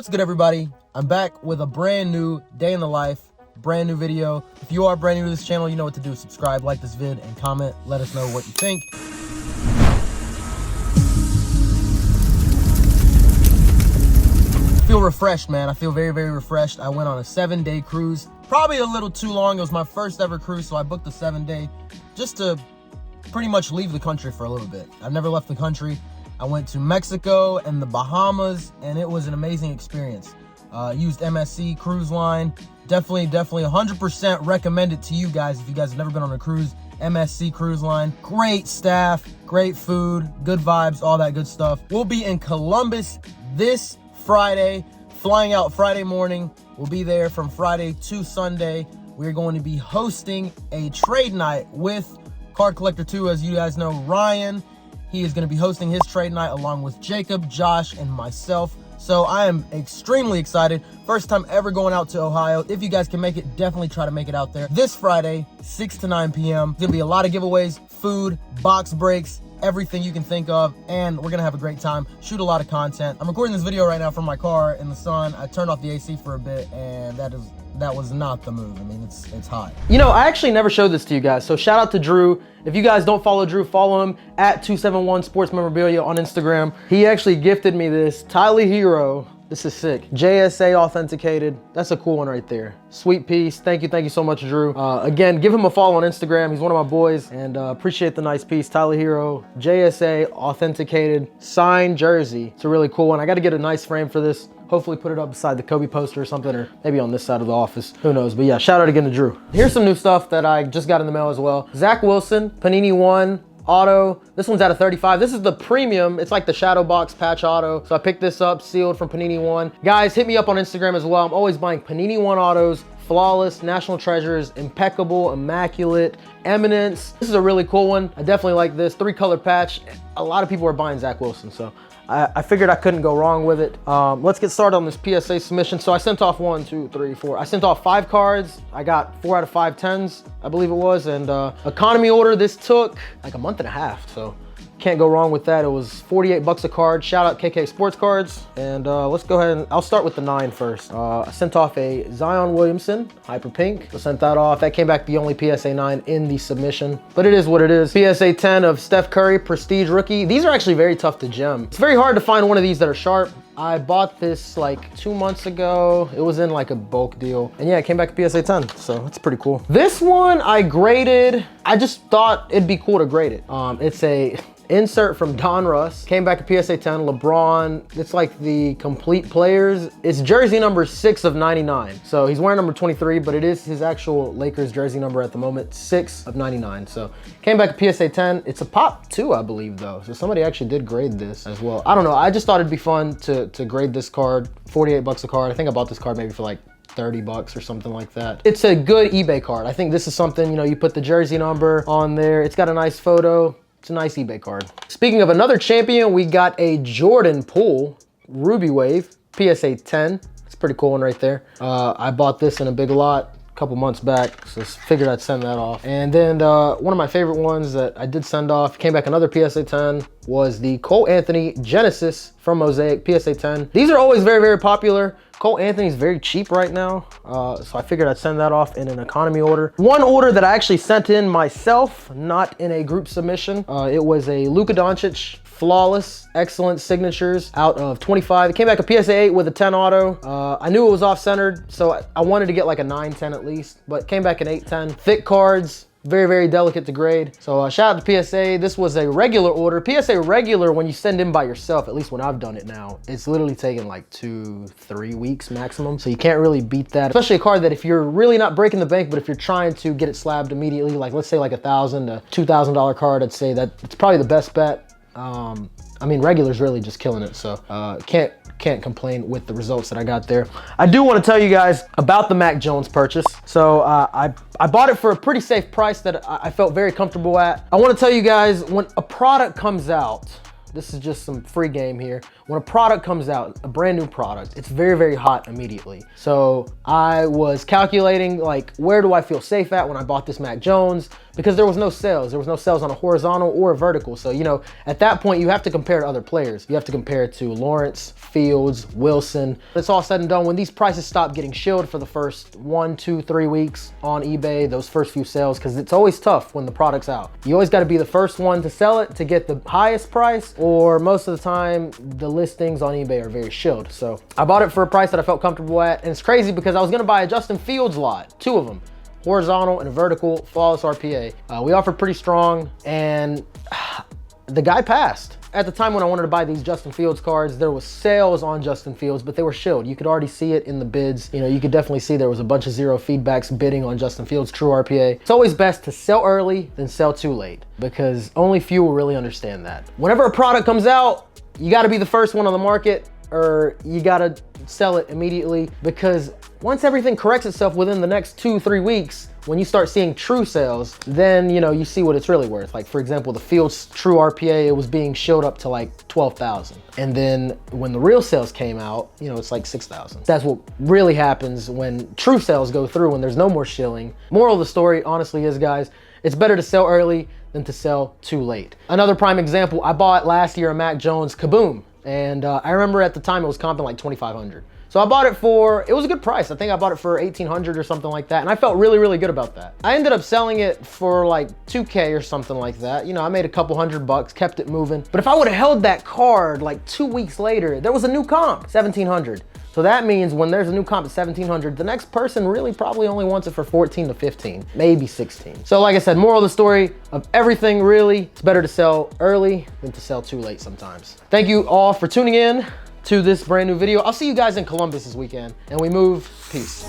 What's good, everybody? I'm back with a brand new day in the life, brand new video. If you are brand new to this channel, you know what to do. Subscribe, like this vid, and comment. Let us know what you think. I feel refreshed, man. I feel very, very refreshed. I went on a 7-day cruise. Probably a little too long. It was my first ever cruise, so I booked a 7-day just to pretty much leave the country for a little bit. I've never left the country. I went to Mexico and the Bahamas, and it was an amazing experience. Used MSC Cruise Line. Definitely 100% recommend it to you guys if you guys have never been on a cruise. MSC Cruise Line. Great staff, great food, good vibes, all that good stuff. We'll be in Columbus this Friday, flying out Friday morning. We'll be there from Friday to Sunday. We're going to be hosting a trade night with Card Collector 2. As you guys know, Ryan, he is going to be hosting his trade night along with Jacob, Josh, and myself. So I am extremely excited. First time ever going out to Ohio. If you guys can make it, definitely try to make it out there. This Friday, 6 to 9 p.m. There's going to be a lot of giveaways, food, box breaks, everything you can think of, and we're going to have a great time, shoot a lot of content. I'm recording this video right now from my car in the sun. I turned off the AC for a bit, and that was not the move. I mean, it's hot. You know, I actually never showed this to you guys, so shout out to Drew. If you guys don't follow Drew, follow him at 271 Sports Memorabilia on Instagram. He actually gifted me this Tyler Hero. This is sick. JSA authenticated. That's a cool one right there. Sweet piece. Thank you so much, Drew. Again, give him a follow on Instagram. He's one of my boys, and appreciate the nice piece. Tyler Hero, JSA authenticated, signed jersey. It's a really cool one. I got to get a nice frame for this. Hopefully put it up beside the Kobe poster or something, or maybe on this side of the office. Who knows? But yeah, shout out again to Drew. Here's some new stuff that I just got in the mail as well. Zach Wilson, Panini 1 auto. This one's out of 35. This is the premium. It's like the shadow box patch auto. So I picked this up, sealed from Panini 1. Guys, hit me up on Instagram as well. I'm always buying Panini 1 autos. Flawless, national treasures, impeccable, immaculate, eminence. This is a really cool one. I definitely like this 3-color patch. A lot of people are buying Zach Wilson, so I figured I couldn't go wrong with it. Let's get started on this PSA submission. So I sent off 1, 2, 3, 4. I sent off 5 cards. I got 4 out of 5 10s, I believe it was. And economy order, this took like a month and a half. So can't go wrong with that. It was 48 bucks a card. Shout out KK Sports Cards. And let's go ahead and I'll start with the 9 first. I sent off a Zhiyun Williamson, Hyper Pink. So sent that off. That came back the only PSA 9 in the submission, but it is what it is. PSA 10 of Steph Curry, Prestige Rookie. These are actually very tough to gem. It's very hard to find one of these that are sharp. I bought this like 2 months ago. It was in like a bulk deal. And yeah, it came back to PSA 10, so that's pretty cool. This one I graded. I just thought it'd be cool to grade it. It's a insert from Don Russ. Came back to PSA 10, LeBron. It's like the complete players. It's jersey number 6 of 99. So he's wearing number 23, but it is his actual Lakers jersey number at the moment, 6 of 99. So came back to PSA 10. It's a pop 2, I believe though. So somebody actually did grade this as well. I don't know, I just thought it'd be fun to grade this card. 48 bucks a card. I think I bought this card maybe for like 30 bucks or something like that. It's a good eBay card. I think this is something, you know, you put the jersey number on there. It's got a nice photo. It's a nice eBay card. Speaking of another champion, we got a Jordan Poole Ruby Wave PSA 10. It's a pretty cool one right there. I bought this in a big lot a couple months back, so figured I'd send that off. And then one of my favorite ones that I did send off, came back another PSA 10, was the Cole Anthony Genesis from Mosaic PSA 10. These are always very, very popular. Cole Anthony's very cheap right now, so I figured I'd send that off in an economy order. One order that I actually sent in myself, not in a group submission. It was a Luka Doncic Flawless, excellent signatures out of 25. It came back a PSA 8 with a 10 auto. I knew it was off-centered, so I wanted to get like a 9-10 at least, but came back an 8-10. Thick cards. Very, very delicate to grade. So shout out to PSA. This was a regular order. PSA regular, when you send in by yourself, at least when I've done it now, it's literally taken like 2-3 weeks maximum. So you can't really beat that. Especially a card that if you're really not breaking the bank, but if you're trying to get it slabbed immediately, like let's say like $1,000 to $2,000 card, I'd say that it's probably the best bet. I mean, regular's really just killing it. So can't complain with the results that I got there. I do want to tell you guys about the Mac Jones purchase. So I bought it for a pretty safe price that I felt very comfortable at. I want to tell you guys, when a product comes out, this is just some free game here. When a product comes out, a brand new product, it's very, very hot immediately. So I was calculating, like, where do I feel safe at when I bought this Mac Jones? Because there was no sales. There was no sales on a horizontal or a vertical. So, you know, at that point, you have to compare to other players. You have to compare it to Lawrence, Fields, Wilson. It's all said and done. When these prices stop getting shilled for the first 1, 2, 3 weeks on eBay, those first few sales, because it's always tough when the product's out. You always got to be the first one to sell it to get the highest price, or most of the time, the listings on eBay are very shilled. So I bought it for a price that I felt comfortable at. And it's crazy because I was going to buy a Justin Fields lot, 2 of them. Horizontal and a vertical, flawless RPA. We offered pretty strong, and the guy passed. At the time when I wanted to buy these Justin Fields cards, there was sales on Justin Fields, but they were shilled. You could already see it in the bids. You know, you could definitely see there was a bunch of zero feedbacks bidding on Justin Fields true RPA. It's always best to sell early than sell too late, because only few will really understand that. Whenever a product comes out, you gotta be the first one on the market, or you gotta sell it immediately, because once everything corrects itself within the next 2-3 weeks, when you start seeing true sales, then, you know, you see what it's really worth. Like, for example, the Fields true RPA, it was being showed up to like 12,000. And then when the real sales came out, you know, it's like 6,000. That's what really happens when true sales go through, when there's no more shilling. Moral of the story, honestly, is, guys, it's better to sell early than to sell too late. Another prime example, I bought last year a Mac Jones Kaboom. And I remember at the time it was comping like 2,500. So I bought it for, it was a good price. I think I bought it for 1,800 or something like that. And I felt really, really good about that. I ended up selling it for like 2K or something like that. You know, I made a couple $100, kept it moving. But if I would have held that card like 2 weeks later, there was a new comp, 1,700. So that means when there's a new comp at 1,700, the next person really probably only wants it for 14 to 15, maybe 16. So like I said, moral of the story of everything really, it's better to sell early than to sell too late sometimes. Thank you all for tuning in to this brand new video. I'll see you guys in Columbus this weekend, and we move. Peace.